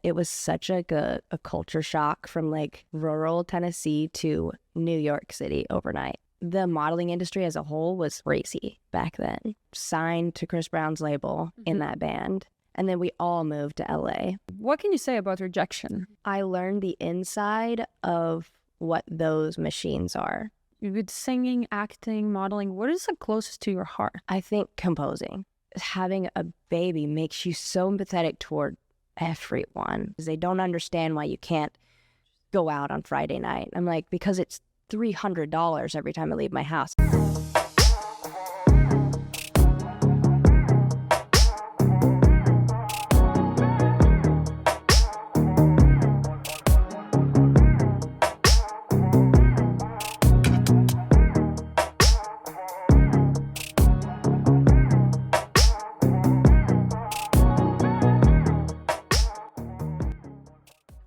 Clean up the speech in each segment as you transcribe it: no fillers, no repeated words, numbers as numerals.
It was such like a culture shock from like rural Tennessee to New York City overnight. The modeling industry as a whole was crazy back then. Signed to Chris Brown's label in that band. And then we all moved to LA. What can you say about rejection? I learned the inside of what those machines are. With singing, acting, modeling, what is the closest to your heart? I think composing. Having a baby makes you so empathetic toward everyone. They don't understand why you can't go out on Friday night. I'm like, because it's $300 every time I leave my house.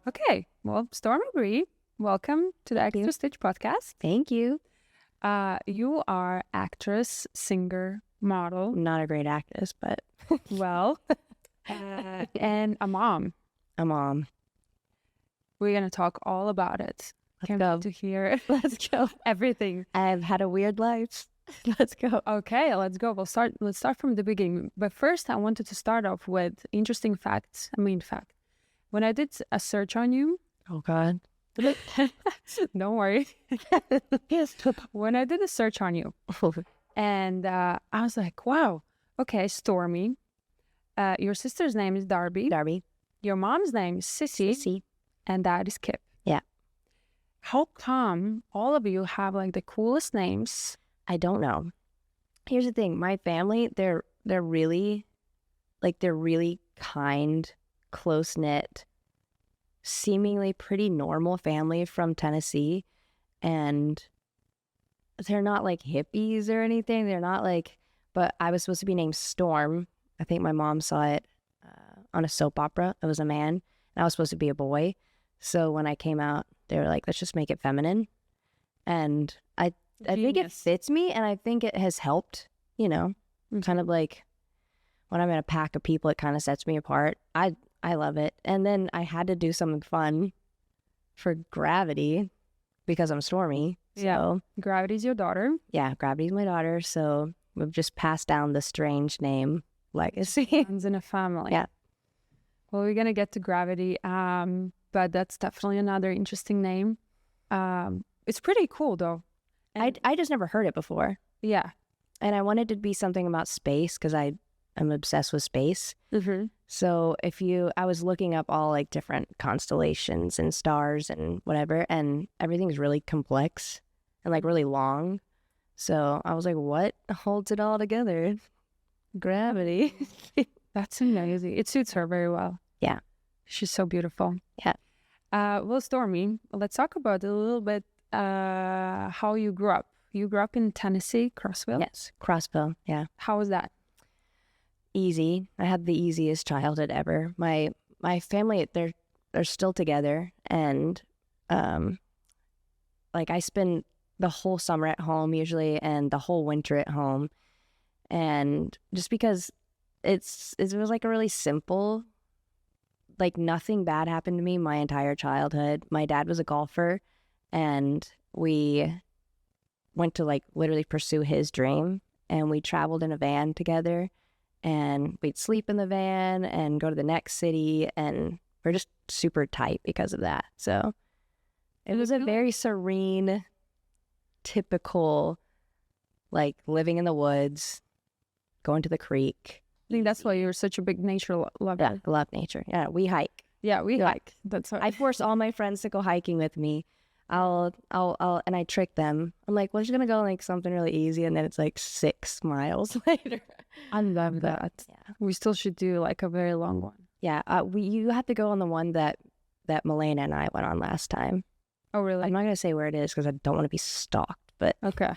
Okay, well, Stormi Bree, welcome to the Extra Stitch podcast. Thank you. You are actress, singer, model. Not a great actress, but well, and a mom. A mom. We're gonna talk all about it. Can't go. wait to hear Let's go. everything. I've had a weird life. Let's go. Okay, let's go. Let's start from the beginning. But first, I wanted to start off with interesting facts. Fact. When I did a search on you, Oh God. don't worry. Yes. When I did a search on you, and I was like, wow, okay, Stormi. Your sister's name is Darby. Darby. Your mom's name is Sissy. And dad is Kip. Yeah. How come all of you have like the coolest names? I don't know. Here's the thing. My family, they're really kind, close-knit, seemingly pretty normal family from Tennessee. And they're not like hippies or anything. They're not like, but I was supposed to be named Storm. I think my mom saw it on a soap opera. It was a man, and I was supposed to be a boy. So when I came out, they were like, let's just make it feminine. And I think it fits me, and I think it has helped, kind of like when I'm in a pack of people, it kind of sets me apart. I love it. And then I had to do something fun for Gravity because I'm Stormi. Yeah. So, Gravity's your daughter. yeah, Gravity's my daughter. So we've just passed down the strange name legacy. Runs in a family. Yeah. Well, we're gonna get to Gravity, but that's definitely another interesting name. It's pretty cool though. I just never heard it before. Yeah. And I wanted to be something about space because I'm obsessed with space. Mm-hmm. So I was looking up all like different constellations and stars and whatever, and everything's really complex and like really long. So I was like, what holds it all together? Gravity. That's amazing. It suits her very well. Yeah. She's so beautiful. Yeah. Well, Stormi, let's talk about a little bit how you grew up. You grew up in Tennessee, Crossville? Yes. Crossville. Yeah. How was that? Easy. I had the easiest childhood ever. My family, they're still together, and like I spend the whole summer at home usually and the whole winter at home. And just because it was like a really simple, like nothing bad happened to me my entire childhood. My dad was a golfer, and we went to like literally pursue his dream, and we traveled in a van together, and we'd sleep in the van and go to the next city, and we're just super tight because of that. So it was a very serene, typical, like living in the woods, going to the creek. I think that's why you're such a big nature lover. Yeah, I love nature. Yeah, we hike. Yeah, we hike. That's what I force all my friends to go hiking with me. I'll and I trick them. I'm like, we're just gonna go like something really easy, and then it's like 6 miles later. I love that. Yeah, We still should do like a very long one. yeah. You have to go on the one that Milena and I went on last time. Oh, really? I'm not gonna say where it is because I don't want to be stalked. But Okay.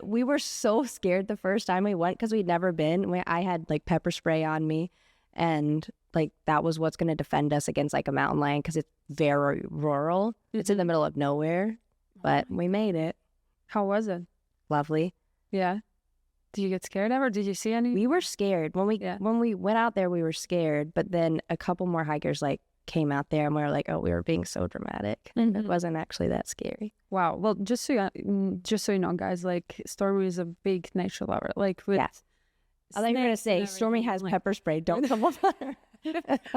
we were so scared the first time we went because we'd never been. I had like pepper spray on me, and like that was what's gonna defend us against like a mountain lion because it's very rural. It's in the middle of nowhere, but we made it. How was it? Lovely. Yeah. Did you get scared ever? Did you see any? We were scared when Yeah. we went out there. We were scared, but then a couple more hikers like came out there, and we were like, "Oh, we were being so dramatic." It wasn't actually that scary. Wow. Well, just so you know, guys, like Stormi is a big nature lover. Like with Yeah. I thought you were gonna say Stormi has pepper spray. Don't come over.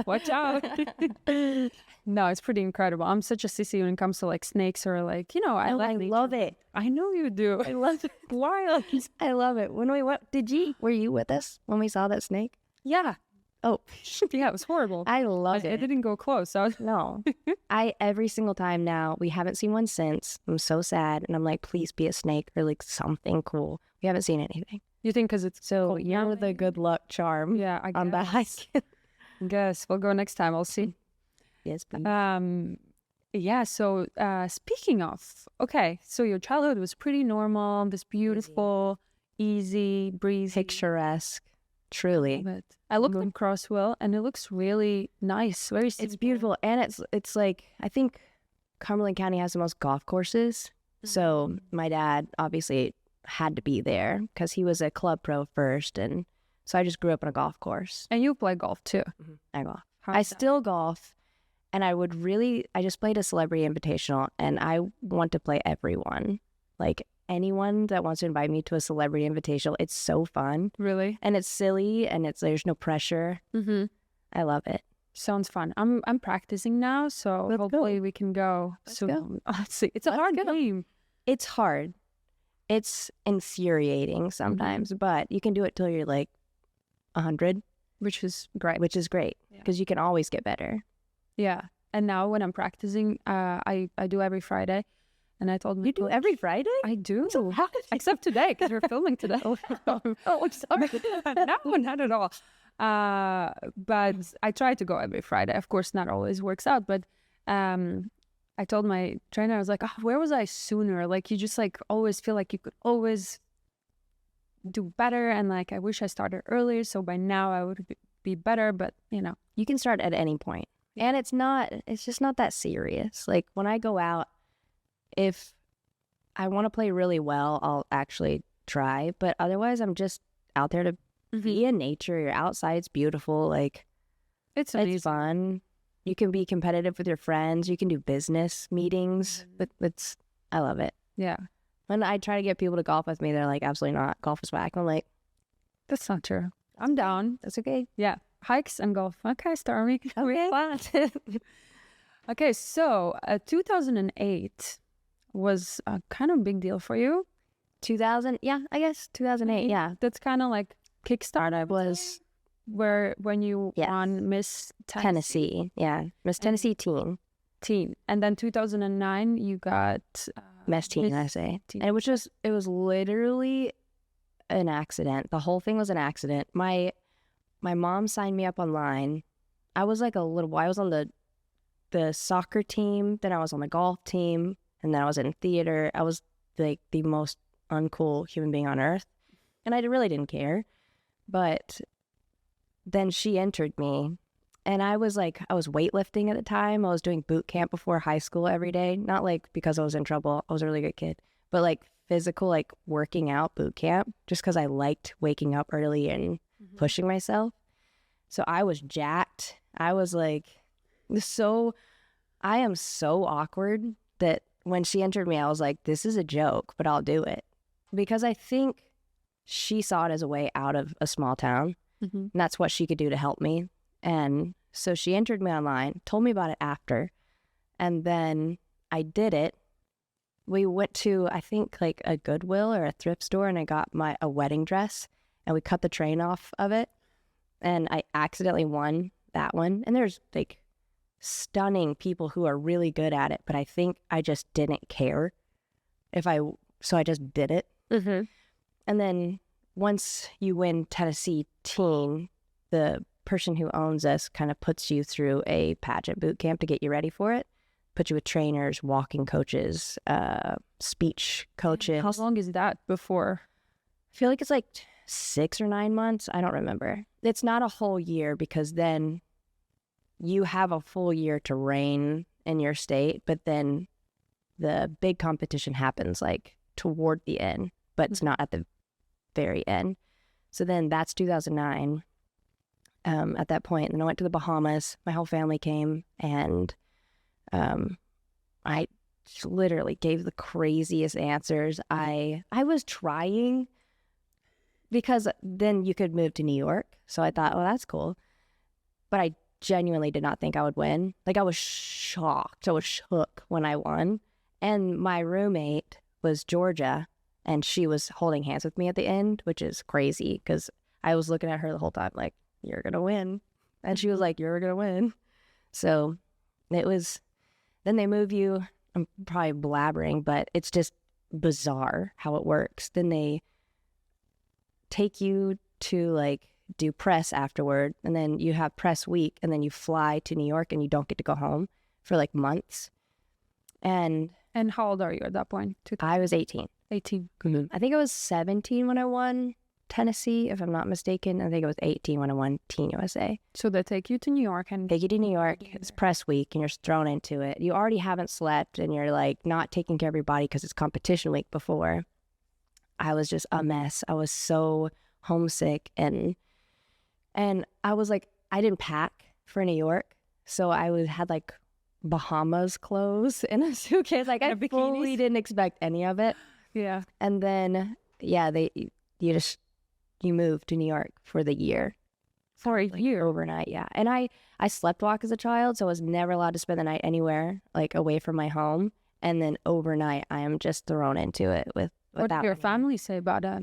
Watch out. No, it's pretty incredible. I'm such a sissy when it comes to like snakes or like, I like nature. love it. I know you do. I love it. Wild. I love it. When we went, were you with us when we saw that snake? Yeah. Oh, Yeah, it was horrible. I love It it. didn't go close. No, every single time now, we haven't seen one since. I'm so sad. And I'm like, please be a snake or like something cool. We haven't seen anything. You think because it's So cold you're now, the maybe? good luck charm Yeah, I on the guess. hike. Guess we'll go next time. I'll see. Yes, please. Yeah. So speaking of, okay, so your childhood was pretty normal. This beautiful, easy, breezy. Picturesque, truly. But I looked at Crosswell and it looks really nice. Very simple. It's beautiful. And it's like, I think Cumberland County has the most golf courses. So my dad obviously had to be there because he was a club pro first. And so I just grew up on a golf course. And you play golf too. I golf. How's I that? still golf. And I just played a celebrity invitational and I want to play everyone. Like anyone that wants to invite me to a celebrity invitational, it's so fun. Really? And it's silly and there's no pressure. Mm-hmm. I love it. Sounds fun. I'm practicing now, so Let's hopefully go. we can go Let's soon. go. Let's see. It's a Let's hard go. game. It's hard. It's infuriating sometimes, but you can do it till you're like 100, Which is great. which is great Yeah. because you can always get better. Yeah. And now when I'm practicing, I do every Friday. And I told my You do coach- every Friday? I do. How did you- Except today, because we're filming today. Oh, I'm sorry. No, not at all. But I try to go every Friday. Of course, not always works out. But I told my trainer, I was like, oh, where was I sooner? Like, you just like always feel like you could always do better. And like, I wish I started earlier. So by now I would be better. But, You can start at any point. And it's just not that serious. Like when I go out, if I want to play really well, I'll actually try. But otherwise, I'm just out there to be in nature. You're outside. It's beautiful. Like it's it's fun. You can be competitive with your friends. You can do business meetings. But I love it. Yeah. When I try to get people to golf with me, they're like, absolutely not. Golf is whack. I'm like, That's not true. I'm down. that's okay. Yeah. Hikes and golf. Okay, Stormi. Okay. Okay, so 2008 was a kind of big deal for you. 2000. Yeah, I guess 2008. Yeah. That's kind of like kickstart. I Was when you Yes. won Miss Tennessee. Yeah. Miss Tennessee teen. and then 2009 you got Miss teen, Miss I say. Teen. And it was literally an accident. The whole thing was an accident. My mom signed me up online. I was like a little boy. I was on the soccer team, then I was on the golf team, and then I was in theater. I was like the most uncool human being on earth. And I really didn't care. But then she entered me. And I was weightlifting at the time. I was doing boot camp before high school every day. Not like because I was in trouble. I was a really good kid. But like physical, like working out boot camp, just because I liked waking up early and pushing myself. So I was jacked. I was like, I am so awkward that when she entered me, I was like, this is a joke, but I'll do it. Because I think she saw it as a way out of a small town. And that's what she could do to help me. And so she entered me online, told me about it after. And then I did it. We went to, I think, like a Goodwill or a thrift store, and I got a wedding dress, and we cut the train off of it. And I accidentally won that one. And there's like stunning people who are really good at it, but I think I just didn't care so I just did it. And then once you win Tennessee teen, the person who owns us kind of puts you through a pageant boot camp to get you ready for it. Put you with trainers, walking coaches, speech coaches. How long is that before? I feel like it's like 6 or 9 months. I don't remember. It's not a whole year because then you have a full year to reign in your state, but then the big competition happens like toward the end, but it's not at the very end. So then that's 2009 at that point. And then I went to the Bahamas. My whole family came, and I literally gave the craziest answers. I was trying, because then you could move to New York. So I thought, oh, that's cool. But I genuinely did not think I would win. Like, I was shocked. I was shook when I won. And my roommate was Georgia, and she was holding hands with me at the end, which is crazy because I was looking at her the whole time like, you're going to win. And she was like, you're going to win. So it was, then they move you, I'm probably blabbering, but it's just bizarre how it works. Then they take you to like do press afterward, and then you have press week, and then you fly to New York and you don't get to go home for like months. And how old are you at that point? I was 18. 18. I think I was 17 when I won Tennessee, if I'm not mistaken. I think I was 18 when I won Teen USA. So they take you to New York and take you to New York. It's press week and you're thrown into it. You already haven't slept and you're like not taking care of your body because it's competition week before. I was just a mess. I was so homesick, and I was like, I didn't pack for New York, so I had like Bahamas clothes in a suitcase. Like, I fully didn't expect any of it. Yeah. And then you move to New York for the year. For a year? Overnight, yeah. And I slept walk as a child, so I was never allowed to spend the night anywhere, like away from my home. And then overnight, I am just thrown into it with. What did your family say about that?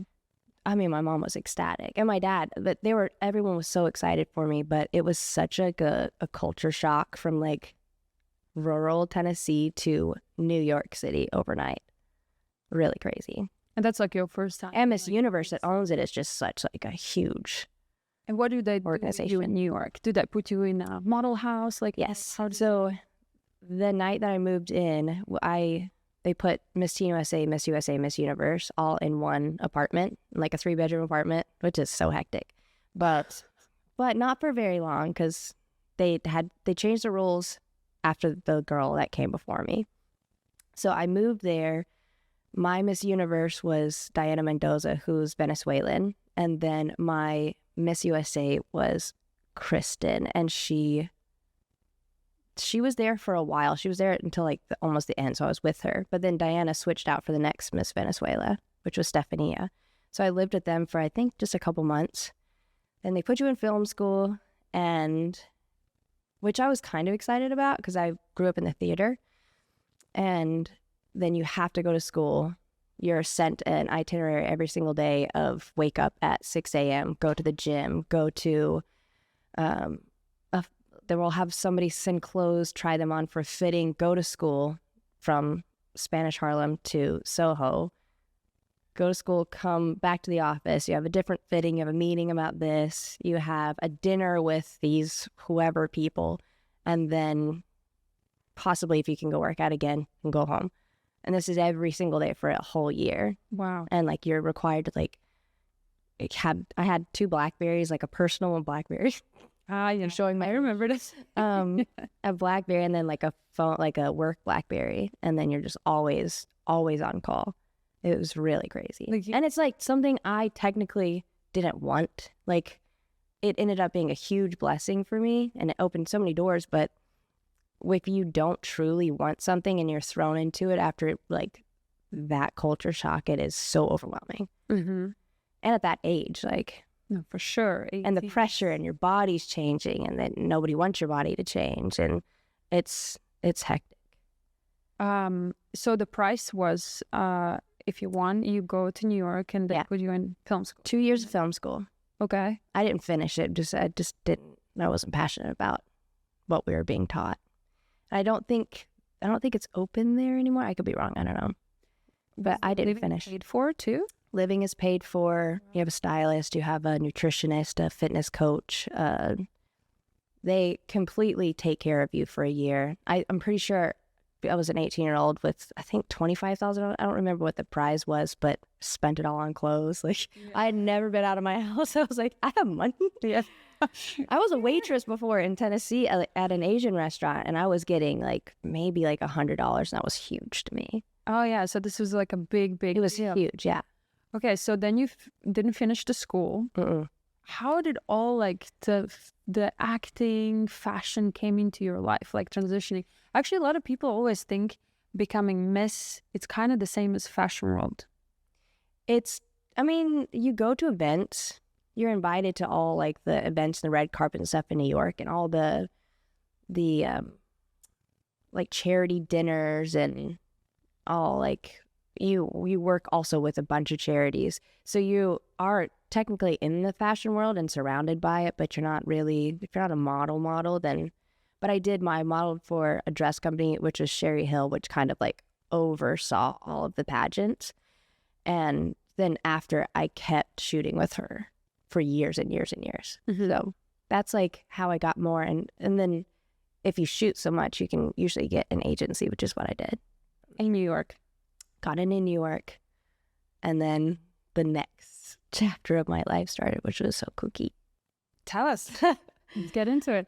I mean, my mom was ecstatic, and my dad, but everyone was so excited for me, but it was such a culture shock from like rural Tennessee to New York City overnight. Really crazy. And that's like your first time? And Miss Universe that owns it is just such like a huge And what do they organization. Do you in New York? Do they put you in a model house? Like, yes. So the night that I moved in, they put Miss Teen USA, Miss USA, Miss Universe all in one apartment, like a 3-bedroom apartment, which is so hectic. But not for very long, because they changed the rules after the girl that came before me. So I moved there. My Miss Universe was Diana Mendoza, who's Venezuelan. And then my Miss USA was Kristen, and she was there for a while. She was there until like almost the end, so I was with her. But then Diana switched out for the next Miss Venezuela, which was Stefania. So I lived with them for, I think, just a couple months. Then they put you in film school, and which I was kind of excited about because I grew up in the theater. And then you have to go to school. You're sent an itinerary every single day of wake up at 6 a.m., go to the gym, go to they will have somebody send clothes, try them on for fitting, go to school from Spanish Harlem to Soho, go to school, come back to the office. You have a different fitting. You have a meeting about this. You have a dinner with these whoever people, and then possibly if you can go work out again and go home. And this is every single day for a whole year. Wow. And like you're required to like, I had 2 Blackberries, like a personal one Blackberry. You're showing I remember this. A Blackberry, and then like a phone, like a work Blackberry, and then you're just always on call. It was really crazy. And it's like something I technically didn't want. Like, it ended up being a huge blessing for me, and it opened so many doors. But if you don't truly want something and you're thrown into it after like that culture shock, it is so overwhelming. Mm-hmm. And at that age, like. No, for sure. 18. And the pressure, and your body's changing, and then nobody wants your body to change, and it's hectic. So the price was, if you won, you go to New York, and they put you in film school. 2 years of film school. Okay. I didn't finish it. I wasn't passionate about what we were being taught. I don't think it's open there anymore. I could be wrong. I don't know. But I didn't finish. Paid for too? Living is paid for. You have a stylist, you have a nutritionist, a fitness coach. They completely take care of you for a year. I'm pretty sure I was an 18-year-old with, I think, $25,000. I don't remember what the prize was, but spent it all on clothes. Like, I had never been out of my house. I was like, I have money. Yeah. I was a waitress before in Tennessee at an Asian restaurant, and I was getting like maybe like $100, and that was huge to me. Oh, yeah. So this was like a big It was deal. huge, yeah. Okay, so then you didn't finish the school. Mm-mm. How did all like the acting, fashion came into your life, like transitioning? Actually, a lot of people always think becoming Miss, it's kind of the same as fashion world. I mean, you go to events, you're invited to all like the events, the red carpet and stuff in New York, and all the like charity dinners, and all like you work also with a bunch of charities, so you are technically in the fashion world and surrounded by it, but you're not really, if you're not a model then. But I modeled for a dress company, which was Sherry Hill, which kind of like oversaw all of the pageants. And then after, I kept shooting with her for years and years and years. So that's like how I got more. And then if you shoot so much, you can usually get an agency, which is what I did. In New York. Got in New York. And then the next chapter of my life started, which was so kooky. Tell us. Let's get into it.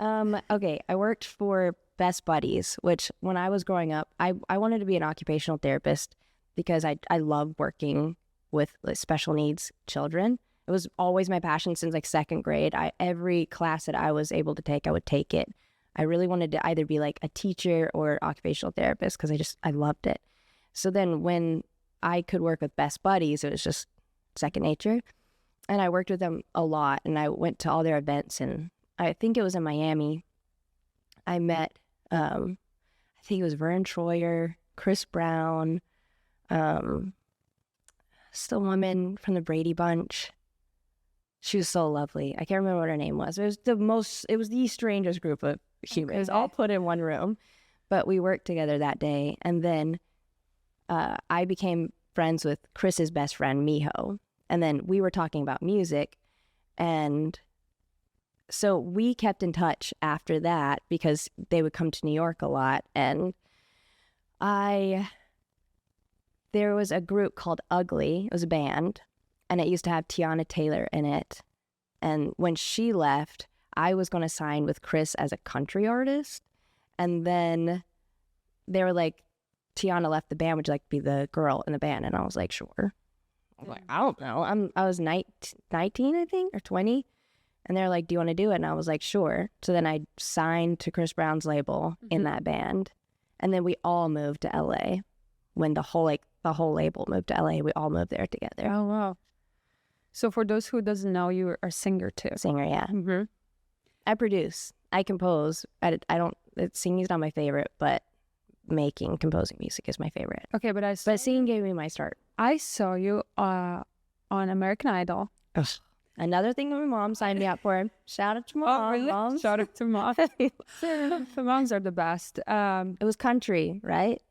Okay, I worked for Best Buddies, which when I was growing up, I wanted to be an occupational therapist because I love working with like, special needs children. It was always my passion since like second grade. Every class that I was able to take, I would take it. I really wanted to either be like a teacher or occupational therapist because I loved it. So then when I could work with Best Buddies, it was just second nature. And I worked with them a lot, and I went to all their events, and I think it was in Miami. I met, I think it was Vern Troyer, Chris Brown, still a woman from the Brady Bunch. She was so lovely. I can't remember what her name was. It was the strangest group of humans all put in one room. But we worked together that day. And then I became friends with Chris's best friend, Miho. And then we were talking about music. And so we kept in touch after that because they would come to New York a lot. And there was a group called Ugly. It was a band, and it used to have Tiana Taylor in it. And when she left, I was going to sign with Chris as a country artist. And then they were like, Tiana left the band, would you like to be the girl in the band? And I was like, sure. I was like, I don't know. I was 19, I think, or 20. And they're like, do you want to do it? And I was like, sure. So then I signed to Chris Brown's label in that band. And then we all moved to LA. When the whole label moved to LA, we all moved there together. Oh, wow. So for those who doesn't know, you are a singer too. Singer, yeah. I produce. I compose. Singing's not my favorite, but composing music is my favorite. Okay, but singing gave me my start. I saw you on American Idol. Ugh. Another thing that my mom signed me up for. Shout out to mom. Oh, really? Moms. Shout out to mom. The moms are the best. It was country, right?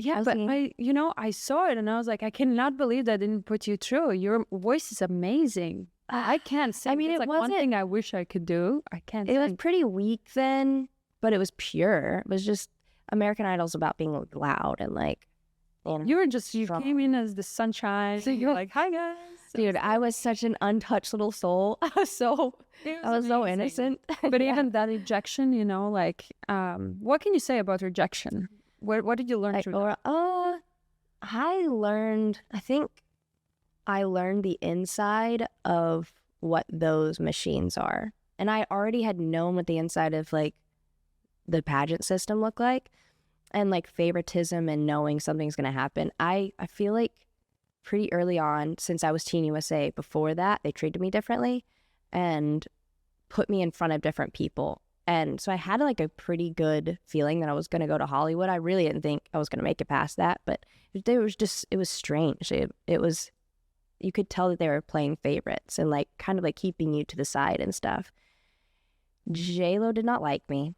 Yeah, but I saw it and I was like, I cannot believe that didn't put you through. Your voice is amazing. I can't sing. I mean, it's it like wasn't one thing I wish I could do. I can't. It was pretty weak then, but it was pure. It was just American Idol's about being loud and like. You came in as the sunshine. So you're like, hi guys. Dude, I was such an untouched little soul. I was so innocent. But even that rejection, what can you say about rejection? What did you learn through that? I learned the inside of what those machines are. And I already had known what the inside of like the pageant system looked like, and like favoritism and knowing something's going to happen. I feel like pretty early on, since I was Teen USA, before that, they treated me differently and put me in front of different people. And so I had like a pretty good feeling that I was going to go to Hollywood. I really didn't think I was going to make it past that, but it was strange. It was, you could tell that they were playing favorites and like kind of like keeping you to the side and stuff. J-Lo did not like me,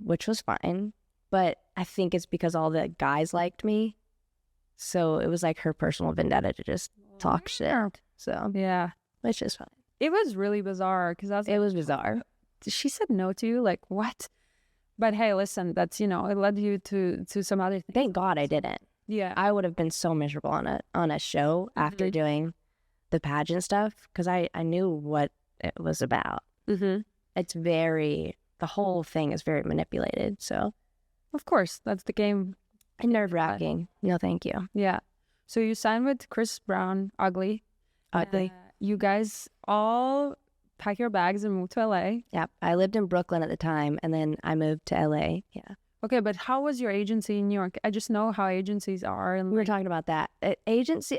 which was fine, but I think it's because all the guys liked me. So it was like her personal vendetta to just talk shit. So yeah, which is fine. It was really bizarre because it was bizarre. She said no to you, like what? But hey, listen, that's it led you to some other things. Thank God I didn't. Yeah, I would have been so miserable on a show after doing the pageant stuff because I knew what it was about. It's the whole thing is very manipulated. So of course that's the game. And nerve-wracking. No, thank you. Yeah. So you signed with Chris Brown, Ugly. Ugly. You guys all pack your bags and move to LA. Yeah, I lived in Brooklyn at the time, and then I moved to LA. Yeah. Okay, but how was your agency in New York? I just know how agencies are. And We were talking about that. Agency,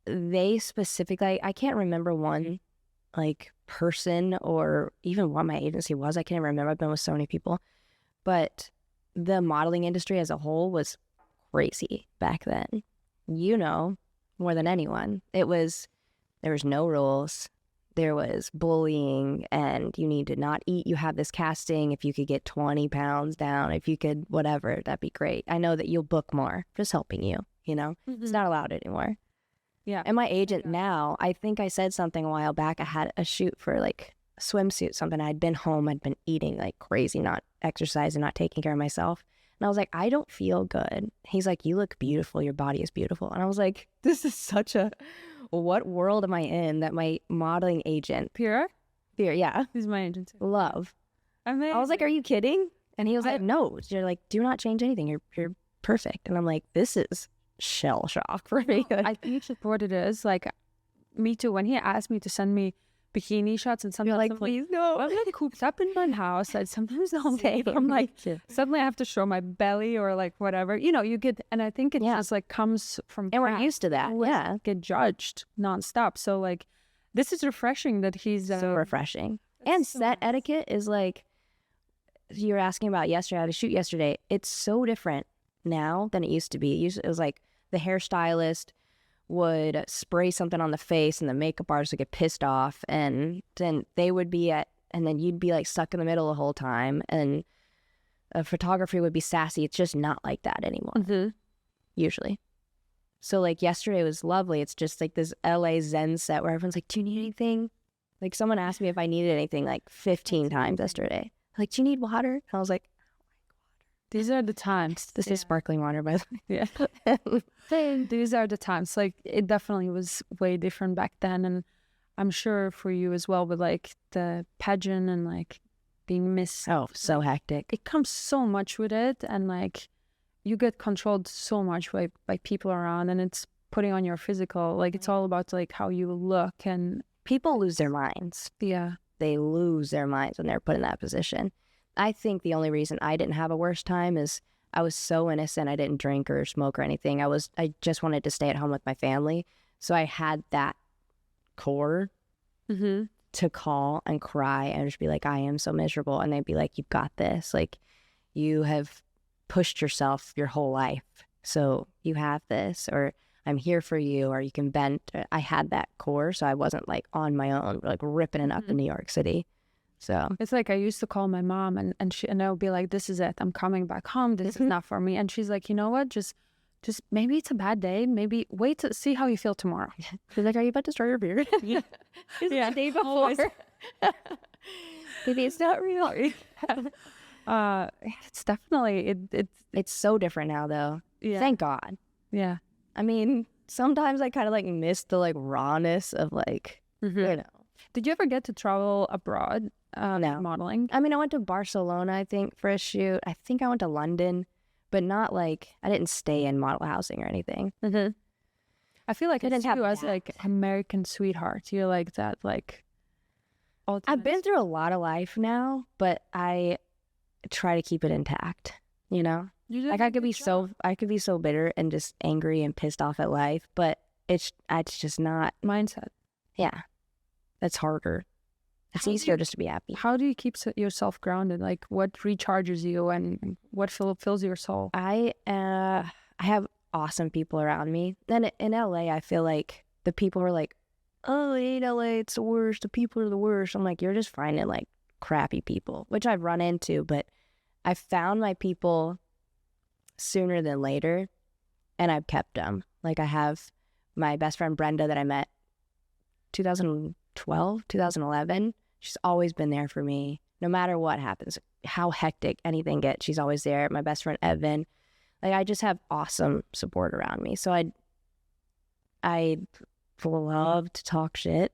they specifically, I can't remember one like person or even what my agency was. I can't remember. I've been with so many people. But the modeling industry as a whole was crazy back then. You know, more than anyone. There was no rules. There was bullying, and you need to not eat. You have this casting. If you could get 20 pounds down, if you could whatever, that'd be great. I know that you'll book more. Just helping you, you know? It's not allowed anymore. Yeah. And my agent now, I think I said something a while back. I had a shoot for like a swimsuit, something. I'd been home. I'd been eating like crazy, not exercising, not taking care of myself. And I was like, I don't feel good. He's like, you look beautiful. Your body is beautiful. And I was like, this is such a... what world am I in that my modeling agent, Pierre? yeah, He's my agent too. love. Amazing. I was like, are you kidding? And he was like, no. You're like, do not change anything. You're perfect. And I'm like, this is shell shock for me. I think it's what it is. Like, me too. When he asked me to send me bikini shots and something, You're like, please no. I'm like cooped up in my house. I sometimes don't take. I'm like, suddenly I have to show my belly or like whatever. You know, you get, and I think it just like comes from. And we're used to that. Yeah. Get judged nonstop. So like, this is refreshing that he's so refreshing. And so set etiquette is like, you were asking about yesterday. I had a shoot yesterday. It's so different now than it used to be. It was like the hairstylist would spray something on the face and the makeup artist would get pissed off, and then they would be and then you'd be like stuck in the middle the whole time, and a photography would be sassy. It's just not like that anymore, usually. So like yesterday was lovely. It's just like this LA Zen set where everyone's like, do you need anything? Like someone asked me if I needed anything like 15 times yesterday. Like, do you need water? And I was like, these are the times. This is sparkling water, by the way. Yeah. These are the times. Like, it definitely was way different back then. And I'm sure for you as well, with like the pageant and like being missed. Oh, so hectic. It comes so much with it. And like, you get controlled so much by people around, and it's putting on your physical. Like, it's all about like how you look, and people lose their minds. Yeah. They lose their minds when they're put in that position. I think the only reason I didn't have a worse time is I was so innocent. I didn't drink or smoke or anything. I just wanted to stay at home with my family. So I had that core to call and cry and just be like, I am so miserable. And they'd be like, you've got this. Like, you have pushed yourself your whole life. So you have this, or I'm here for you, or you can bend. I had that core. So I wasn't like on my own, like ripping it up in New York City. So it's like I used to call my mom and I would be like, this is it. I'm coming back home. This is not for me. And she's like, you know what? Just maybe it's a bad day. Maybe wait to see how you feel tomorrow. She's like, are you about to start your period? Yeah. The day before. Maybe it's not real. It's definitely, it's so different now though. Yeah. Thank God. Yeah. I mean, sometimes I kind of like miss the like rawness of like, you know. Did you ever get to travel abroad? No. Modeling? I mean, I went to Barcelona, I think, for a shoot. I think I went to London, but not like, I didn't stay in model housing or anything. I feel like I it's didn't have you as like American sweetheart. You're like that, like. I've been through a lot of life now, but I try to keep it intact, you know? Like I could be so bitter and just angry and pissed off at life, but it's just not mindset. Yeah. That's harder. It's easier just to be happy. How do you keep yourself grounded? Like, what recharges you and what fills your soul? I have awesome people around me. Then in LA, I feel like the people are like, oh, I hate LA, it's the worst. The people are the worst. I'm like, you're just finding like crappy people, which I've run into, but I found my people sooner than later, and I've kept them. Like, I have my best friend Brenda that I met 2012, 2011. She's always been there for me, no matter what happens, how hectic anything gets. She's always there. My best friend Evan, like, I just have awesome support around me. So I love to talk shit,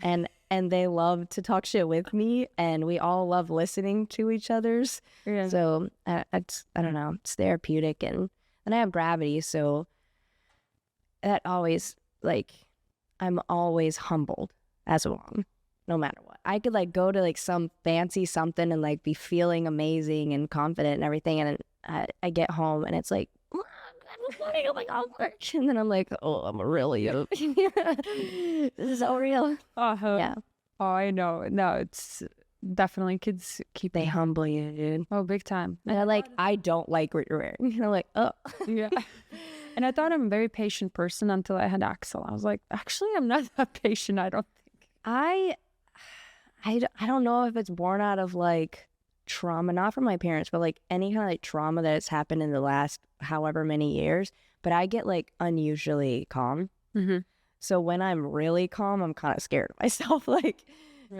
and they love to talk shit with me, and we all love listening to each other's. So I don't know, it's therapeutic, and I have Gravity, so that always, like, I'm always humbled as a mom, no matter what. I could like go to like some fancy something and like be feeling amazing and confident and everything, and I get home and it's like, "Mom, I'm doing my homework," and then I'm like, oh, I'm really this is so real. Uh-huh. Yeah, Oh, I know. No, it's definitely kids keep they humble you, dude. Oh, big time. And they're like, I don't like what you're wearing. And I'm like, oh. Yeah. And I thought I'm a very patient person until I had Axel. I was like, actually, I'm not that patient, I don't think. I don't know if it's born out of like trauma, not from my parents, but like any kind of like trauma that has happened in the last however many years. But I get like unusually calm. Mm-hmm. So when I'm really calm, I'm kind of scared of myself. Like,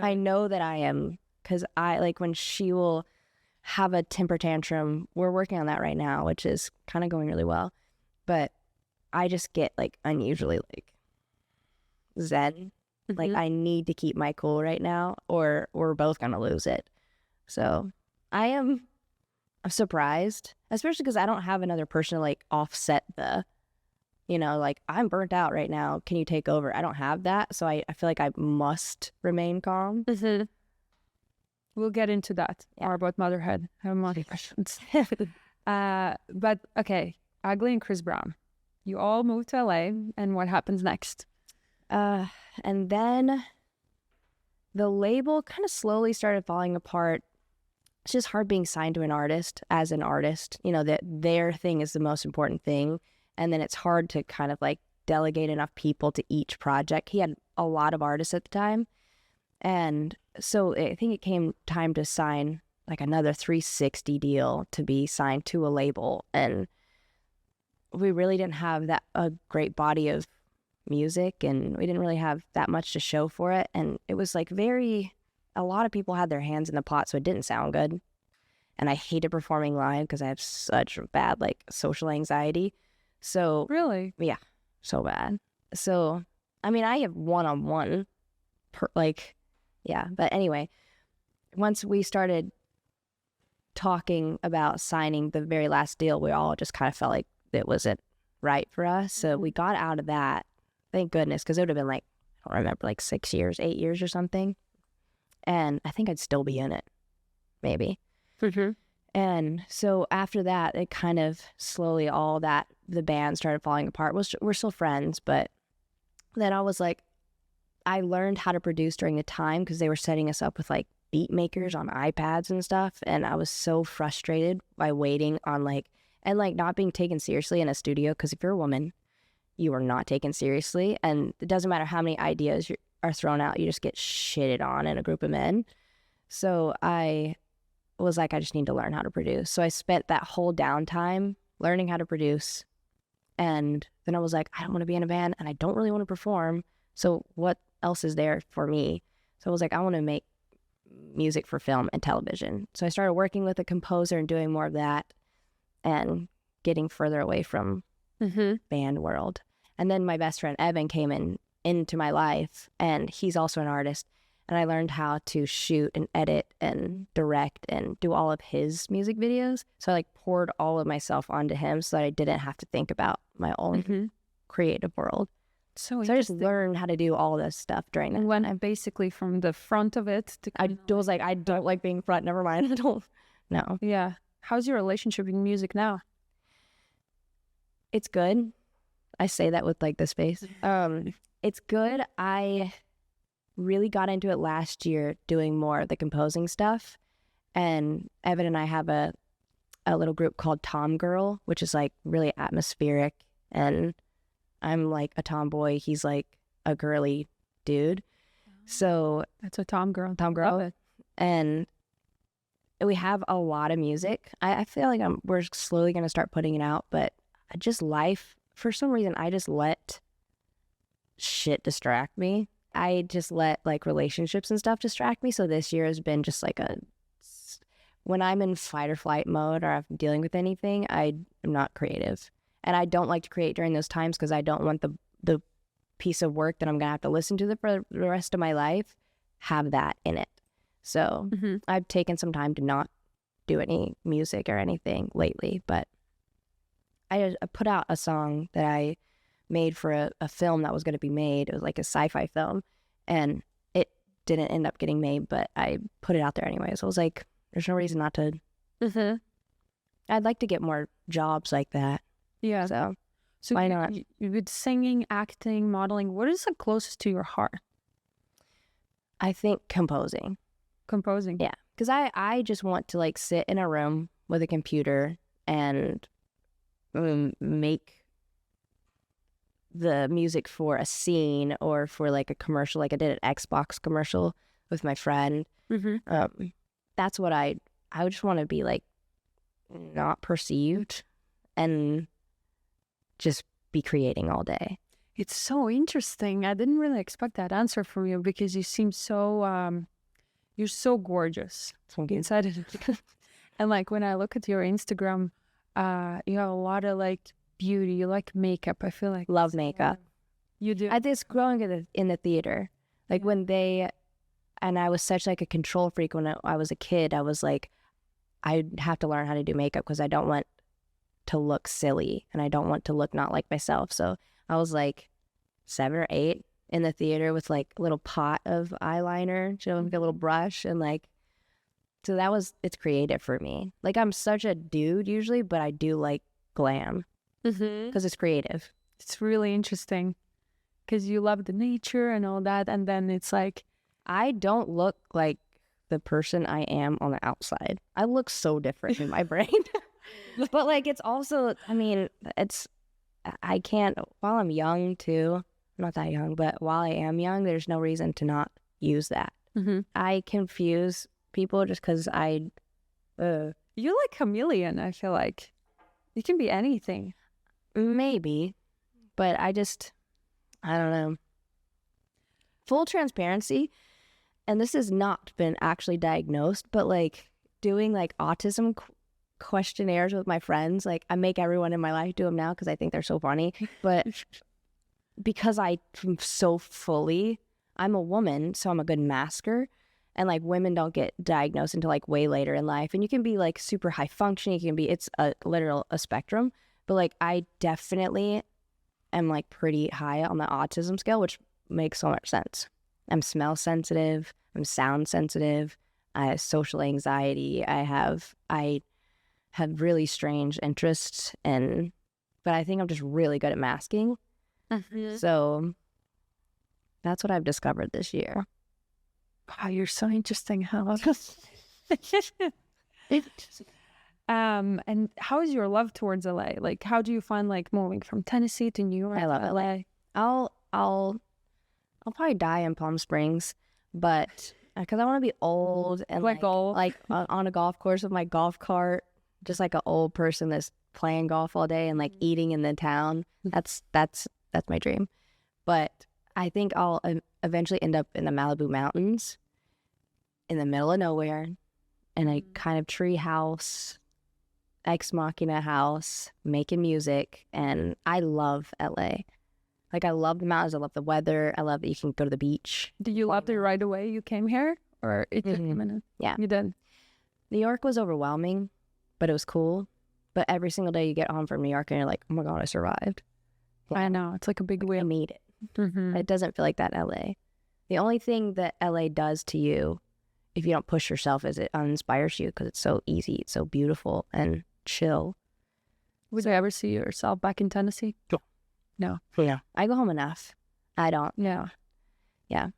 I know that I am, because I like when she will have a temper tantrum. We're working on that right now, which is kind of going really well. But I just get like unusually like zen. Like, I need to keep my cool right now or we're both going to lose it. So I'm surprised, especially because I don't have another person to like offset the, like, I'm burnt out right now. Can you take over? I don't have that. So I feel like I must remain calm. We'll get into that. Yeah. More about motherhood. I have more questions. But okay, Ugly and Chris Brown. You all moved to LA, and what happens next? And then the label kind of slowly started falling apart. It's just hard being signed to an artist as an artist, that their thing is the most important thing. And then it's hard to kind of like delegate enough people to each project. He had a lot of artists at the time. And so I think it came time to sign like another 360 deal to be signed to a label. And we really didn't have a great body of music, and we didn't really have that much to show for it. And it was like a lot of people had their hands in the pot, so it didn't sound good. And I hated performing live because I have such bad like social anxiety. So Really? yeah, so bad. So I mean, I have one-on-one but anyway, once we started talking about signing the very last deal, we all just kind of felt like it wasn't right for us. So we got out of that. Thank goodness, because it would have been like, I don't remember, like 6 years, 8 years or something. And I think I'd still be in it, maybe. And so after that, it kind of slowly the band started falling apart. We're still friends, but then I was like, I learned how to produce during the time because they were setting us up with like beat makers on iPads and stuff. And I was so frustrated by waiting on and not being taken seriously in a studio, because if you're a woman, you are not taken seriously, and it doesn't matter how many ideas are thrown out, you just get shitted on in a group of men. So I was like, I just need to learn how to produce. So I spent that whole downtime learning how to produce, and then I was like, I don't want to be in a band and I don't really want to perform, so what else is there for me? So I was like, I want to make music for film and television. So I started working with a composer and doing more of that and getting further away from band world. And then my best friend Evan came into my life, and he's also an artist, and I learned how to shoot and edit and direct and do all of his music videos. So I like poured all of myself onto him so that I didn't have to think about my own creative world. So I just learned how to do all this stuff during that. When I'm basically from the front of it to I was like, I don't like being front, never mind. I don't know. Yeah. How's your relationship with music now? It's good. I say that with like this face. It's good. I really got into it last year doing more of the composing stuff. And Evan and I have a little group called Tom Girl, which is like really atmospheric. And I'm like a tomboy. He's like a girly dude. So that's a Tom Girl. And we have a lot of music. I feel like we're slowly going to start putting it out, but just life, for some reason, I just let shit distract me. I just let like relationships and stuff distract me. So this year has been just like when I'm in fight or flight mode or I'm dealing with anything, I am not creative. And I don't like to create during those times because I don't want the piece of work that I'm going to have to listen to for the rest of my life have that in it. So I've taken some time to not do any music or anything lately, but I put out a song that I made for a film that was going to be made. It was like a sci-fi film, and it didn't end up getting made, but I put it out there anyway. So I was like, there's no reason not to. Mm-hmm. I'd like to get more jobs like that. Yeah. So Why not? With singing, acting, modeling, what is the closest to your heart? I think composing. Composing. Yeah. Because I just want to like sit in a room with a computer and make the music for a scene or for like a commercial. Like I did an Xbox commercial with my friend. Mm-hmm. That's what I just want to be like not perceived and just be creating all day. It's so interesting. I didn't really expect that answer from you because you seem so, you're so gorgeous inside of it. And like when I look at your Instagram, you have a lot of like beauty. You like makeup. I feel like love makeup. You do. I did growing in the theater, like when and I was such like a control freak when I was a kid. I was like, I have to learn how to do makeup because I don't want to look silly and I don't want to look not like myself. So I was like 7 or 8 in the theater with like a little pot of eyeliner, like a little brush, and like, so it's creative for me. Like I'm such a dude usually, but I do like glam because it's creative. It's really interesting because you love the nature and all that, and then it's like I don't look like the person I am on the outside. I look so different in my brain. But like it's also, I mean, I can't, while I'm young too, I'm not that young, but while I am young, there's no reason to not use that. I confuse people just because you're like chameleon. I feel like you can be anything. Maybe, but I don't know. Full transparency, and this has not been actually diagnosed, but like doing like autism questionnaires with my friends, like I make everyone in my life do them now because I think they're so funny, but because I'm so I'm a woman, so I'm a good masker, and like women don't get diagnosed until like way later in life, and you can be like super high functioning, it's a literal spectrum, but like I definitely am like pretty high on the autism scale, which makes so much sense. I'm smell sensitive, I'm sound sensitive, I have social anxiety, I have really strange interests, but I think I'm just really good at masking. So that's what I've discovered this year. Wow, you're so interesting. How and how is your love towards LA? Like, how do you find like moving from Tennessee to New York? I love LA. I'll probably die in Palm Springs, but because I want to be old and like on a golf course with my golf cart, just like an old person that's playing golf all day and like eating in the town. That's my dream. But I think I'll eventually end up in the Malibu mountains, in the middle of nowhere, in a kind of tree house, ex machina house, making music. And I love LA. Like I love the mountains. I love the weather. I love that you can go to the beach. Did you love it right away you came here, or it took a minute? Yeah, you did. New York was overwhelming, but it was cool. But every single day you get home from New York and you're like, oh my God, I survived. Yeah. I know. It's like a big wheel. I made it. It doesn't feel like that in LA. The only thing that LA does to you, if you don't push yourself, is it uninspires you because it's so easy, it's so beautiful and chill. Would you ever see yourself back in Tennessee? No. Yeah. I go home enough. I don't. Yeah. Yeah.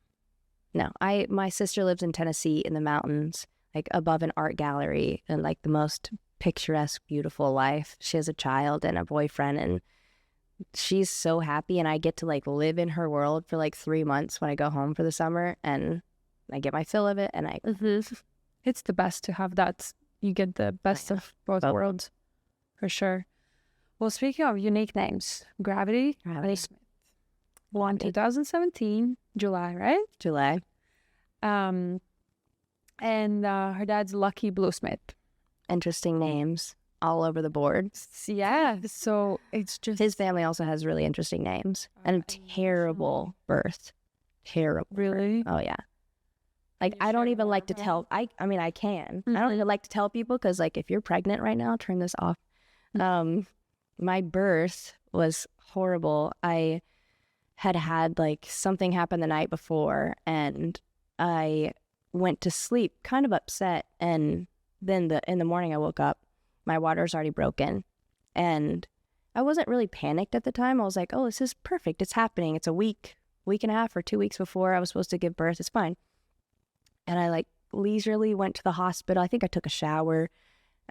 No. My sister lives in Tennessee in the mountains, like above an art gallery, and like the most picturesque, beautiful life. She has a child and a boyfriend, and she's so happy, and I get to like live in her world for like 3 months when I go home for the summer, and I get my fill of it, and it's the best to have that. You get the best of both worlds, for sure. Well, speaking of unique names, Gravity Smith. Born 2017, July, right? July. And her dad's Lucky Bluesmith. Interesting names all over the board. Yeah, so it's just... His family also has really interesting names. And a terrible birth. Terrible. Really? Oh, yeah. Like, I don't even like to tell... I mean, I can. I don't even like to tell people because, like, if you're pregnant right now, turn this off. My birth was horrible. I had like something happen the night before, and I went to sleep kind of upset, and then in the morning I woke up, my water's already broken, and I wasn't really panicked at the time. I was like, oh, this is perfect. It's happening. It's a week and a half or 2 weeks before I was supposed to give birth. It's fine. And I like leisurely went to the hospital. I think I took a shower.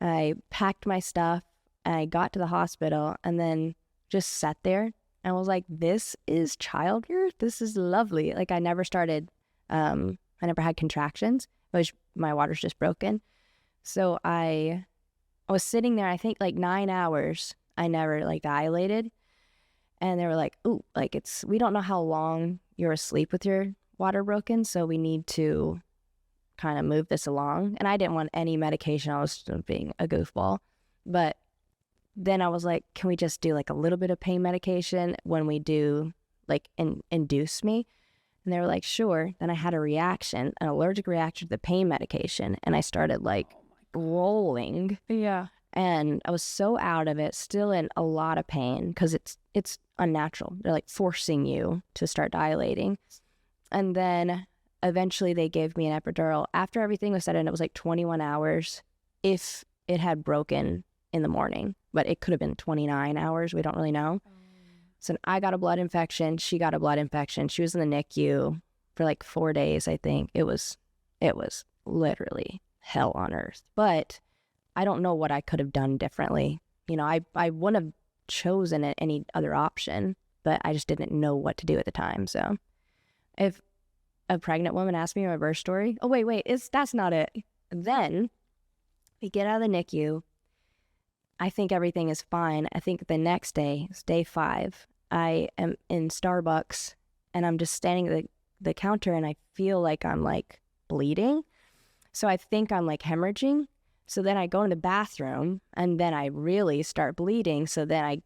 I packed my stuff. I got to the hospital and then just sat there and was like, this is childbirth. This is lovely. Like I never had contractions. My water's just broken. So I was sitting there, I think like 9 hours. I never like dilated. And they were like, ooh, like we don't know how long you're asleep with your water broken. So we need to kind of move this along. And I didn't want any medication. I was just being a goofball. But then I was like, can we just do like a little bit of pain medication when we do like induce me? And they were like, sure. Then I had an allergic reaction to the pain medication. And I started like rolling. Yeah. And I was so out of it, still in a lot of pain because it's unnatural. They're like forcing you to start dilating. And then eventually they gave me an epidural. After everything was said and it was like 21 hours if it had broken in the morning. But it could have been 29 hours. We don't really know. So I got a blood infection. She got a blood infection. She was in the NICU for like 4 days, I think. It was literally hell on earth. But I don't know what I could have done differently. You know, I wouldn't have chosen any other option, but I just didn't know what to do at the time. So if a pregnant woman asked me my birth story, oh, wait, that's not it. Then we get out of the NICU. I think everything is fine. I think the next day, it's day 5, I am in Starbucks and I'm just standing at the counter and I feel like I'm like bleeding. So I think I'm like hemorrhaging. So then I go in the bathroom and then I really start bleeding. So then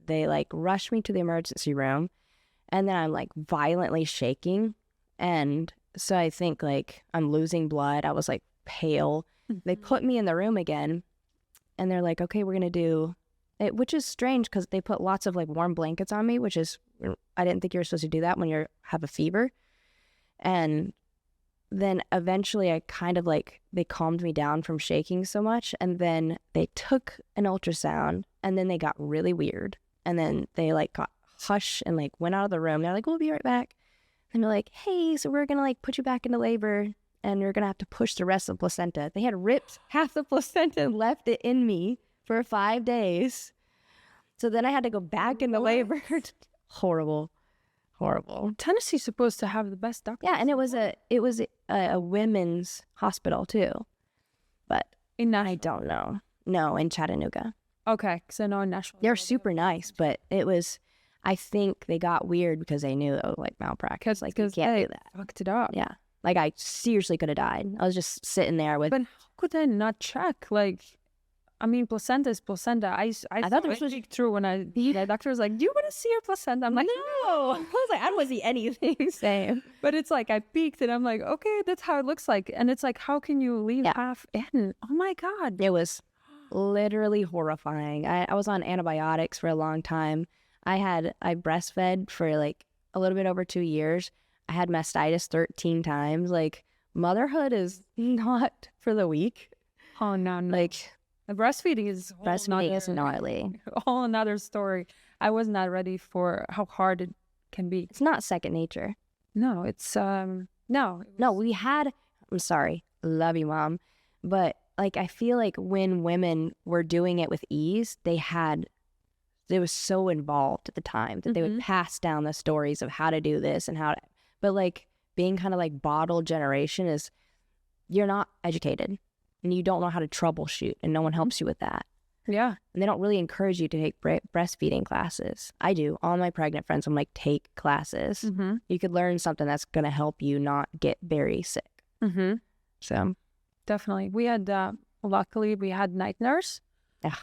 they like rush me to the emergency room and then I'm like violently shaking. And so I think like I'm losing blood. I was like pale. They put me in the room again. And they're like, okay, we're going to do it, which is strange because they put lots of like warm blankets on me, which is, I didn't think you were supposed to do that when you have a fever. And then eventually I kind of like, they calmed me down from shaking so much. And then they took an ultrasound and then they got really weird. And then they like got hush and like went out of the room. They're like, we'll be right back. And they're like, hey, so we're going to like put you back into labor. And you're going to have to push the rest of the placenta. They had ripped half the placenta and left it in me for 5 days. So then I had to go back into labor. Horrible. Tennessee's supposed to have the best doctors. Yeah, and it was a women's hospital too. But I don't know. No, in Chattanooga. Okay, because I know in Nashville. They're super nice, but it was, I think they got weird because they knew it was like malpractice. Like, you can't do that. Fucked it up. Yeah. Like, I seriously could have died. I was just sitting there with... But how could they not check? Like, I mean, placenta is placenta. I thought it was true when the doctor was like, do you want to see your placenta? I'm like, no. I was like, I don't want to see anything. Same. But it's like, I peeked and I'm like, okay, that's how it looks like. And it's like, how can you leave half in? Oh my God. It was literally horrifying. I was on antibiotics for a long time. I breastfed for like a little bit over 2 years. I had mastitis 13 times. Like, motherhood is not for the weak. Oh, no. Like, breastfeeding is gnarly. A whole another story. I was not ready for how hard it can be. It's not second nature. No, it's, no. I'm sorry, love you, Mom. But, like, I feel like when women were doing it with ease, they was so involved at the time that they would pass down the stories of how to do this and how to... But, like, being kind of like bottle generation is, you're not educated and you don't know how to troubleshoot and no one helps you with that. Yeah. And they don't really encourage you to take breastfeeding classes. I do. All my pregnant friends, I'm like, take classes. You could learn something that's going to help you not get very sick. So. Definitely. We had, luckily, we had night nurse.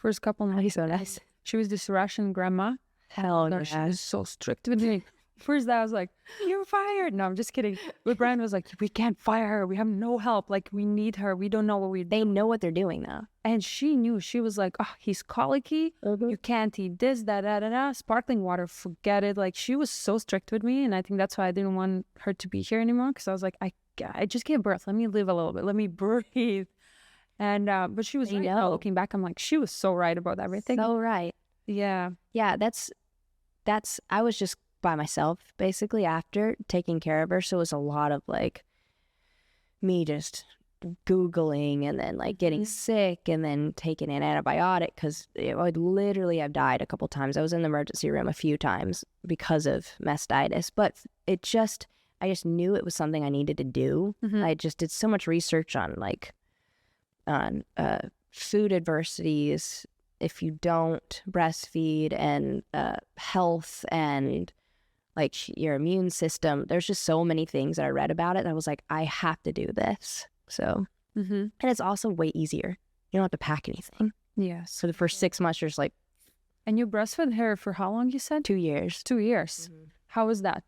First couple nights. So nice. She was this Russian grandma. Hell no, yeah. she was so strict with me. First, I was like, "You're fired." No, I'm just kidding. But Brian was like, "We can't fire her. We have no help. Like, we need her. We don't know what we do." They know what they're doing now. And she knew. She was like, "Oh, he's colicky. You can't eat this, that. Sparkling water, forget it." Like, she was so strict with me, and I think that's why I didn't want her to be here anymore. Because I was like, I just gave birth. Let me live a little bit. Let me breathe. And but she was right. Now, looking back, I'm like, she was so right about everything. So right. Yeah. Yeah, that's I was just by myself basically after taking care of her, so it was a lot of like me just Googling and then like getting sick and then taking an antibiotic because I would literally have died a couple times. I was in the emergency room a few times because of mastitis, but I just knew it was something I needed to do. I just did so much research on like food adversities if you don't breastfeed and health and like your immune system. There's just so many things that I read about it that I was like, I have to do this. So, and it's also way easier. You don't have to pack anything. Yes. So the first 6 months, you're just like. And you breastfed her for how long, you said? 2 years. 2 years. How was that?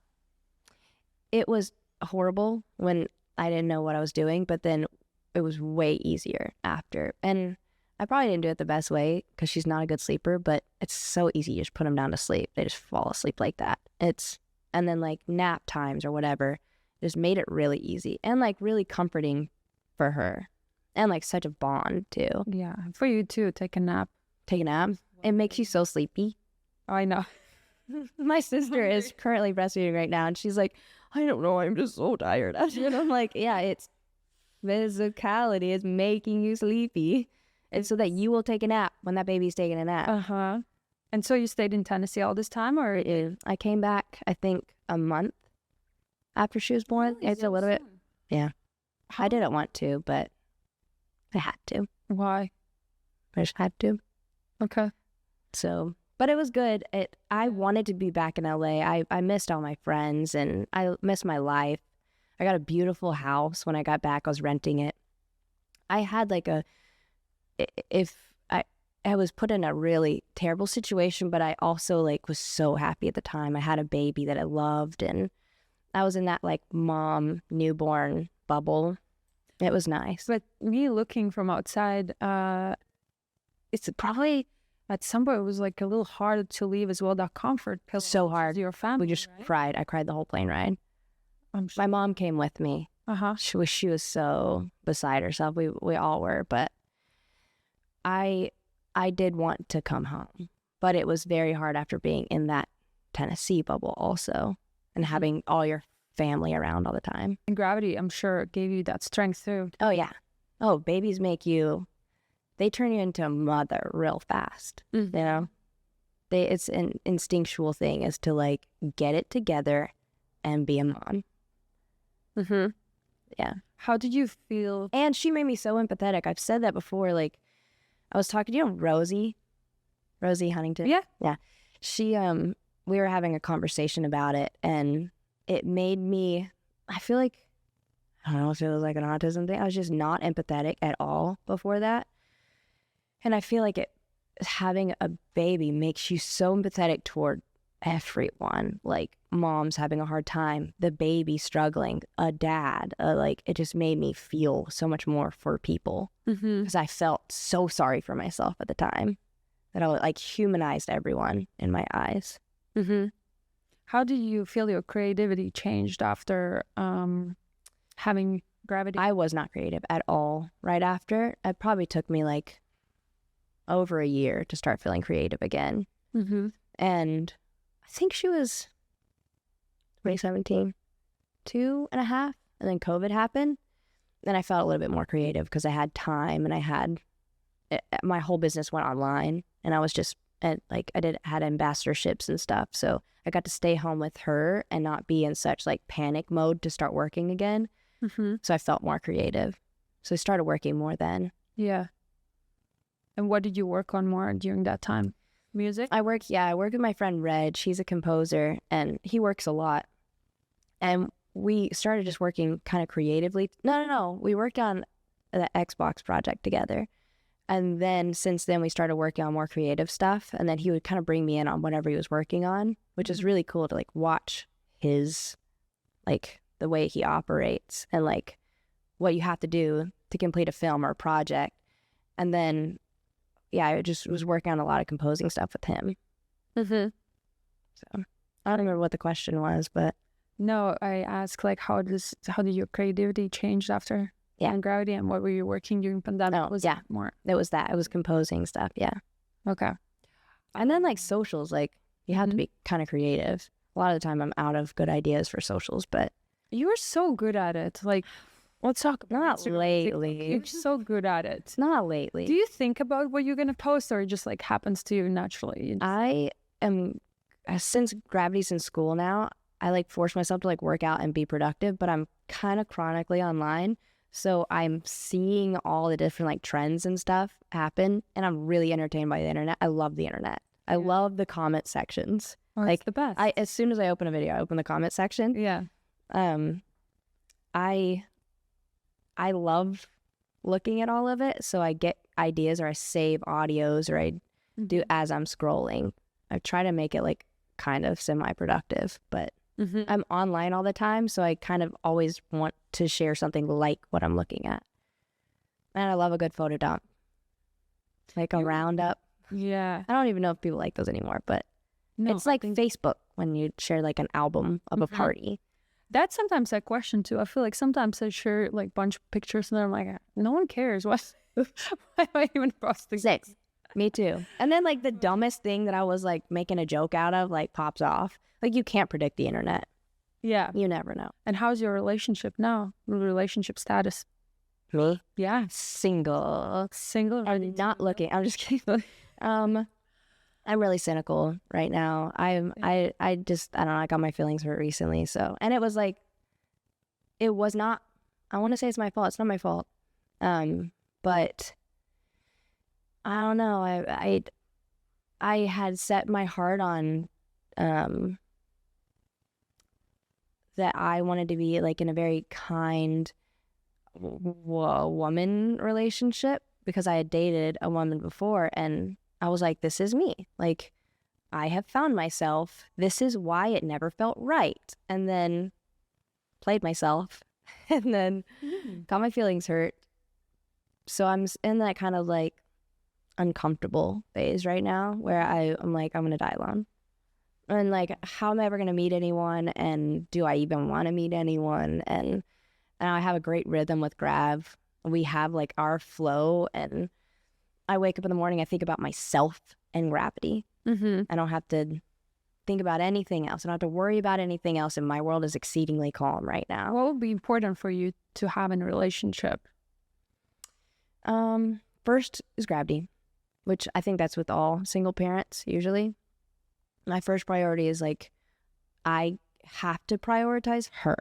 It was horrible when I didn't know what I was doing, but then it was way easier after. And I probably didn't do it the best way because she's not a good sleeper, but it's so easy. You just put them down to sleep. They just fall asleep like that. And then like nap times or whatever just made it really easy and like really comforting for her and like such a bond too. Yeah. For you too. Take a nap. It makes you so sleepy. Oh, I know. My sister is currently breastfeeding right now and she's like, I don't know. I'm just so tired. And I'm like, yeah, it's physicality is making you sleepy. And so that you will take a nap when that baby's taking a nap. And so you stayed in Tennessee all this time, or? I came back, I think, a month after she was born. It's a little bit. Yeah. I didn't want to, but I had to. Why? I just had to. Okay. So, but it was good. I wanted to be back in LA. I missed all my friends and I missed my life. I got a beautiful house. When I got back, I was renting it. I had like I was put in a really terrible situation, but I also like was so happy at the time. I had a baby that I loved and I was in that like mom newborn bubble. It was nice. But me looking from outside, it's probably at some point it was like a little hard to leave as well. That comfort pill. So hard. Your family. We just right? cried. I cried the whole plane ride. I'm sure. My mom came with me. She was so beside herself. We all were, but I did want to come home, but it was very hard after being in that Tennessee bubble also and having all your family around all the time. And gravity, I'm sure, gave you that strength too. Oh, yeah. Oh, babies they turn you into a mother real fast, you know? It's an instinctual thing is to like get it together and be a mom. Yeah. How did you feel? And she made me so empathetic. I've said that before, like, I was talking to Rosie Huntington. Yeah. She, we were having a conversation about it and it made me, I feel like, I don't know if it was like an autism thing. I was just not empathetic at all before that. And I feel like having a baby makes you so empathetic toward everyone, like mom's having a hard time, the baby struggling, a dad, like it just made me feel so much more for people because I felt so sorry for myself at the time that I like humanized everyone in my eyes. How did you feel your creativity changed after having gravity? I was not creative at all right after. It probably took me like over a year to start feeling creative again. And I think she was 2017, 2.5, and then COVID happened. Then I felt a little bit more creative because I had time and my whole business went online and I was just had ambassadorships and stuff. So I got to stay home with her and not be in such like panic mode to start working again. So I felt more creative. So I started working more then. Yeah. And what did you work on more during that time? Music? I work with my friend Reg. He's a composer and he works a lot. And we started just working kind of creatively. No. We worked on the Xbox project together. And then since then we started working on more creative stuff. And then he would kind of bring me in on whatever he was working on, which is really cool to like watch his, like, the way he operates and like what you have to do to complete a film or a project. And then, yeah, I just was working on a lot of composing stuff with him. Mm-hmm. So I don't remember what the question was, but No, I asked like how did your creativity change after gravity, and what were you working during pandemic? it was that. It was composing stuff, yeah. Okay. And then like socials, like you have to be kind of creative. A lot of the time I'm out of good ideas for socials, but you're so good at it. Like, let's talk about not Instagram, lately. TikTok. You're so good at it. Not lately. Do you think about what you're gonna post, or it just like happens to you naturally? I am, since gravity's in school now, I like force myself to like work out and be productive, but I'm kind of chronically online. So I'm seeing all the different like trends and stuff happen, and I'm really entertained by the internet. I love the internet. I love the comment sections. Oh, like it's the best. As soon as I open a video, I open the comment section. Yeah. I love looking at all of it, so I get ideas, or I save audios, or I do as I'm scrolling. I try to make it like kind of semi-productive, but I'm online all the time, so I kind of always want to share something like what I'm looking at. And I love a good photo dump, like a roundup. Yeah. I don't even know if people like those anymore, but it's like Facebook when you share like an album of a party. That's sometimes a question too. I feel like sometimes I share like bunch of pictures and then I'm like, no one cares. Why am I even posting? Six. Me too. And then like the dumbest thing that I was like making a joke out of like pops off. Like you can't predict the internet. Yeah. You never know. And how's your relationship now? Relationship status? Me? Yeah. Single. I'm not looking. I'm just kidding. I'm really cynical right now. I don't know, I got my feelings hurt recently. So, and it was like, it was not, I want to say it's my fault. It's not my fault. But I don't know. I had set my heart on, that I wanted to be like in a very kind woman relationship, because I had dated a woman before, and I was like, this is me. Like, I have found myself. This is why it never felt right. And then played myself and then got my feelings hurt. So I'm in that kind of like uncomfortable phase right now where I'm like, I'm going to die alone. And like, how am I ever going to meet anyone? And do I even want to meet anyone? And I have a great rhythm with Grav. We have like our flow, and I wake up in the morning, I think about myself and gravity. I don't have to think about anything else. I don't have to worry about anything else, and my world is exceedingly calm right now. What would be important for you to have in a relationship? First is gravity, which I think that's with all single parents usually. My first priority is like, I have to prioritize her.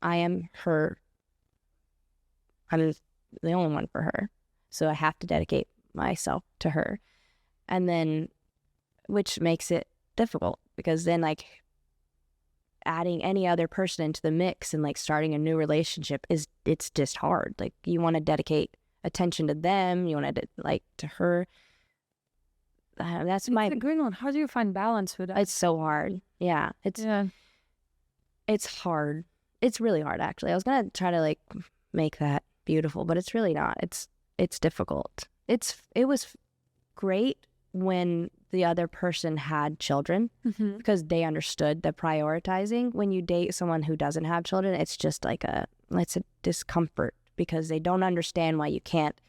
I am her. I'm the only one for her. So I have to dedicate myself to her. And then, which makes it difficult, because then like adding any other person into the mix and like starting a new relationship it's just hard. Like you want to dedicate attention to them. You want to like to her. That's a good one. How do you find balance with that? It's so hard. Yeah. It's hard. It's really hard, actually. I was going to try to like make that beautiful, but it's really not. It's difficult. It was great when the other person had children, because they understood the prioritizing. When you date someone who doesn't have children, it's just like it's a discomfort, because they don't understand why you can't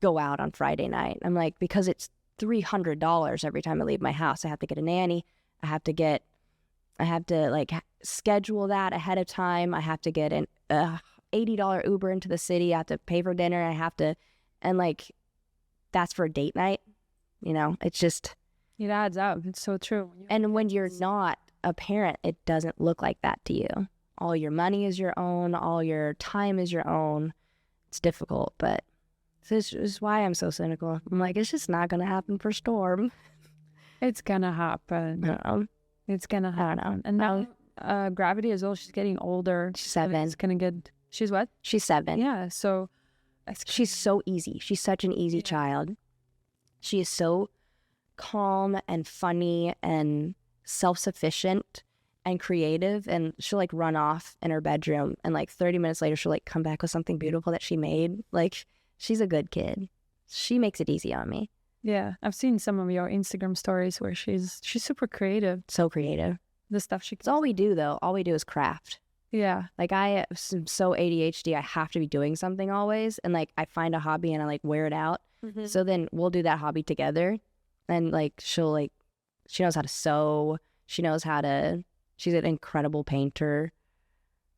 go out on Friday night. I'm like, because it's $300 every time I leave my house. I have to get a nanny. I have to like schedule that ahead of time. I have to get an $80 Uber into the city. I have to pay for dinner. And like, that's for a date night. You know, it's just, it adds up. It's so true. And when you're not a parent, it doesn't look like that to you. All your money is your own. All your time is your own. It's difficult, but this is why I'm so cynical. I'm like, it's just not going to happen for Storm. It's going to happen. It's going to happen. I don't know. And now Gravity as well, she's getting older. She's 7. It's going to get, she's what? She's 7. Yeah, so. She's so easy. She's such an easy child. She is so calm and funny and self-sufficient. and creative, and she'll like run off in her bedroom, and like 30 minutes later she'll like come back with something beautiful that she made. Like, she's a good kid. She makes it easy on me. Yeah, I've seen some of your Instagram stories where she's super creative. So creative. The stuff she. It's all we do though. All we do is craft. Yeah. Like, I am so ADHD. I have to be doing something always, and like I find a hobby and I like wear it out. So then we'll do that hobby together, and like she knows how to sew. She's an incredible painter.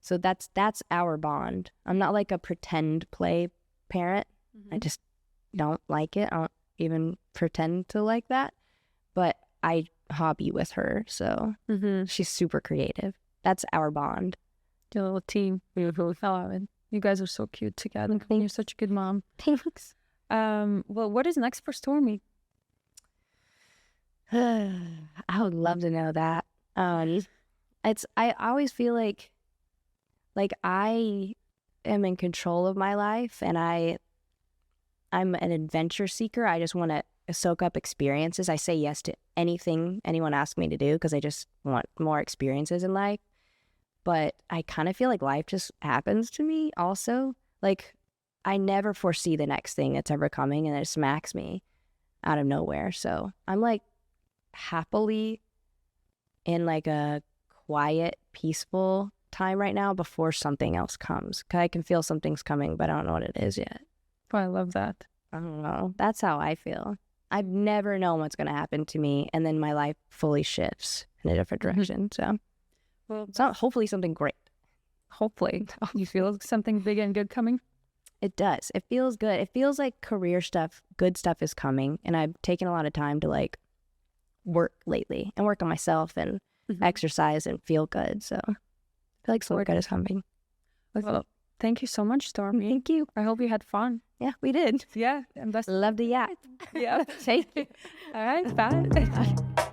So that's our bond. I'm not like a pretend play parent. I just don't like it. I don't even pretend to like that. But I hobby with her, so she's super creative. That's our bond. Your little team. I love it. You guys are so cute together. You're such a good mom. Thanks. Well, what is next for Stormi? I would love to know that. I always feel like I am in control of my life, and I'm an adventure seeker. I just want to soak up experiences. I say yes to anything anyone asks me to do because I just want more experiences in life. But I kind of feel like life just happens to me also. Like, I never foresee the next thing that's ever coming, and it smacks me out of nowhere. So I'm like happily in like a quiet, peaceful time right now before something else comes. 'Cause I can feel something's coming, but I don't know what it is yet. Oh, I love that. I don't know. That's how I feel. I've never known what's going to happen to me, and then my life fully shifts in a different direction. So, Well, it's not hopefully something great. hopefully. You feel something big and good coming? It does. It feels good. It feels like career stuff, good stuff is coming, and I've taken a lot of time to like work lately and work on myself and exercise and feel good. So I feel like something good is coming. Well, thank you so much, Stormi. Thank you. I hope you had fun. Yeah, we did. Yeah, and best. Love the yacht. Yeah. Thank you. All right, bye.